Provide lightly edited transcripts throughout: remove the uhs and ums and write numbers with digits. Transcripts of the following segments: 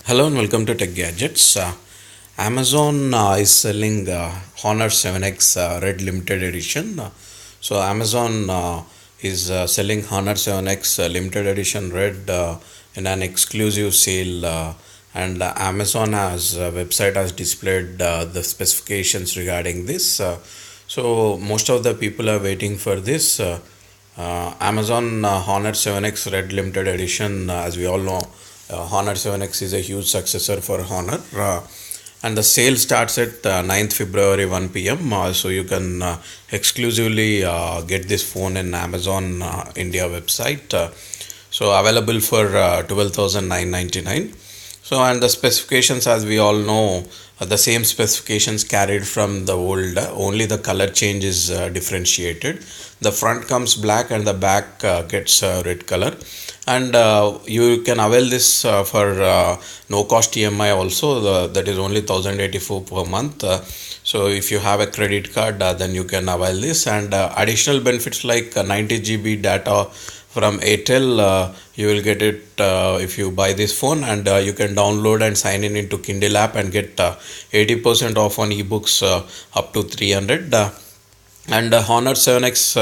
Hello and welcome to Tech Gadgets. Amazon is selling Honor 7X Red Limited Edition. So Amazon is selling Honor 7X Limited Edition Red in an exclusive sale, and Amazon has website has displayed the specifications regarding this. So most of the people are waiting for this. Amazon Honor 7X Red Limited Edition, as we all know, Honor 7X is a huge successor for Honor. And the sale starts at 9th February 1 p.m. So you can exclusively get this phone in Amazon India website. So available for 12,999. So, and the specifications, as we all know, the same specifications carried from the old, only the color change is differentiated. The front comes black and the back gets red color. And you can avail this for no cost EMI also, that is only 1084 per month. So if you have a credit card, then you can avail this, and additional benefits like 90 GB data from Airtel, you will get it if you buy this phone, and you can download and sign in into Kindle app and get 80% off on ebooks up to 300. And Honor 7X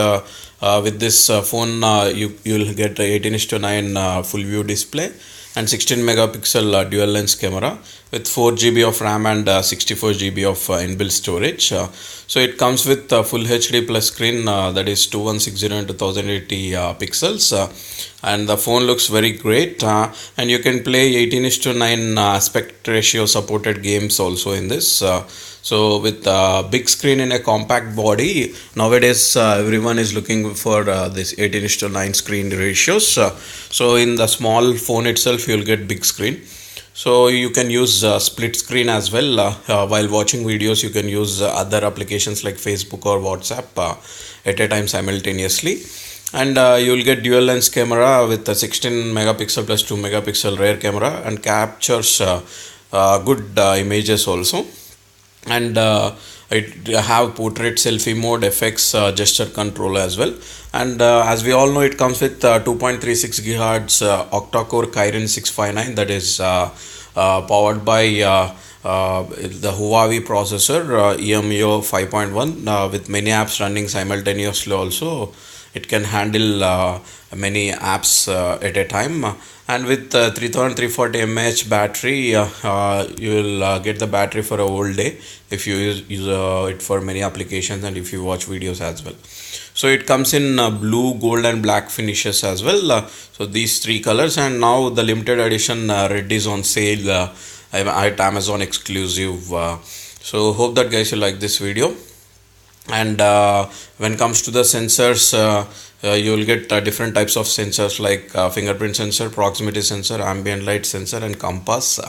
with this phone, you'll get 18:9 full view display and 16 megapixel dual lens camera with 4 GB of RAM and 64 GB of inbuilt storage. So it comes with full HD plus screen, that is 2160 into 1080 pixels, and the phone looks very great, and you can play 18:9 aspect ratio supported games also in this. So with a big screen in a compact body, nowadays everyone is looking for this 18:9 screen ratios. So in the small phone itself, you'll get big screen. So you can use split screen as well. While watching videos, you can use other applications like Facebook or WhatsApp at a time simultaneously. And you'll get dual lens camera with a 16 megapixel plus 2 megapixel rear camera, and captures good images also. And it have portrait selfie mode, effects, gesture control as well. And as we all know, it comes with 2.36 gigahertz octa-core Kirin 659, that is powered by the Huawei processor EMEO 5.1 with many apps running simultaneously also. It can handle many apps at a time, and with 3340 mAh battery, you will get the battery for a whole day if you use it for many applications and if you watch videos as well. So it comes in blue, gold and black finishes as well. So these three colors, and now the limited edition red is on sale at Amazon exclusive. So hope that guys you like this video. And when it comes to the sensors, you will get different types of sensors like fingerprint sensor, proximity sensor, ambient light sensor and compass,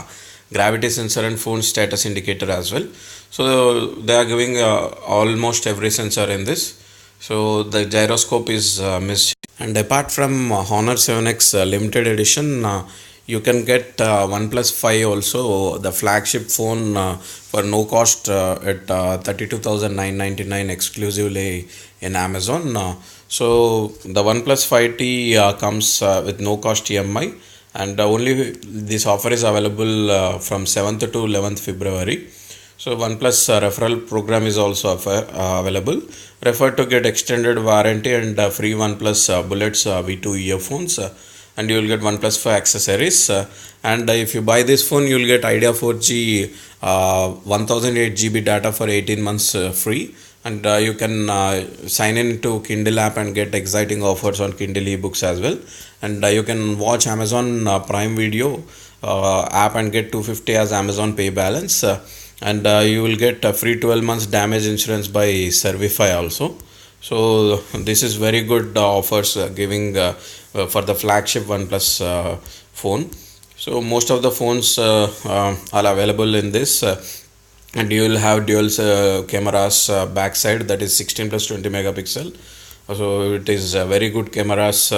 gravity sensor and phone status indicator as well. So they are giving almost every sensor in this. So the gyroscope is missed. And apart from Honor 7X limited edition, you can get OnePlus 5 also, the flagship phone, for no cost at 32,999 exclusively in Amazon. So the OnePlus 5T comes with no cost EMI, and only this offer is available from 7th to 11th February. So OnePlus referral program is also available. Refer to get extended warranty and free OnePlus Bullets V2 earphones. And you will get OnePlus 5 accessories. And if you buy this phone, you will get Idea 4G 1008 GB data for 18 months free. And you can sign in to Kindle app and get exciting offers on Kindle ebooks as well. And you can watch Amazon Prime Video app and get 250 as Amazon Pay balance. And you will get a free 12 months damage insurance by Servify also. So this is very good offers giving for the flagship OnePlus phone. So most of the phones are available in this, and you will have dual cameras backside, that is 16 plus 20 megapixel, So it is very good cameras,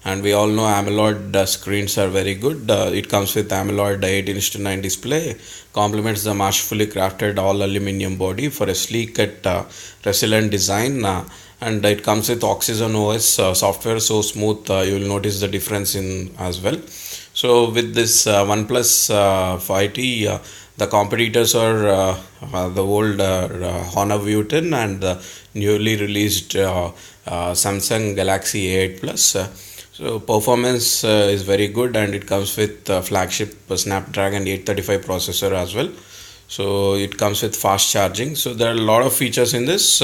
and we all know AMOLED screens are very good. It comes with AMOLED 18:9 display, complements the masterfully crafted all aluminum body for a sleek and resilient design. And it comes with Oxygen OS software, so smooth, you will notice the difference in as well. So with this OnePlus 5T, the competitors are the old Honor View 10 and the newly released Samsung Galaxy A8 Plus. So performance is very good, and it comes with flagship Snapdragon 835 processor as well. So it comes with fast charging. So there are a lot of features in this.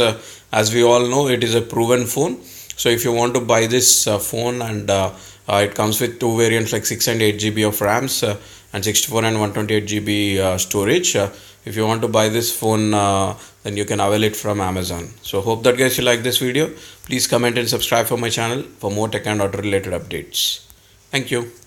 As we all know, it is a proven phone. So if you want to buy this phone, and it comes with two variants like 6 and 8 GB of RAMs, and 64 and 128 GB storage. If you want to buy this phone, then you can avail it from Amazon. So hope that guys you like this video. Please comment and subscribe for my channel for more tech and auto related updates. Thank you.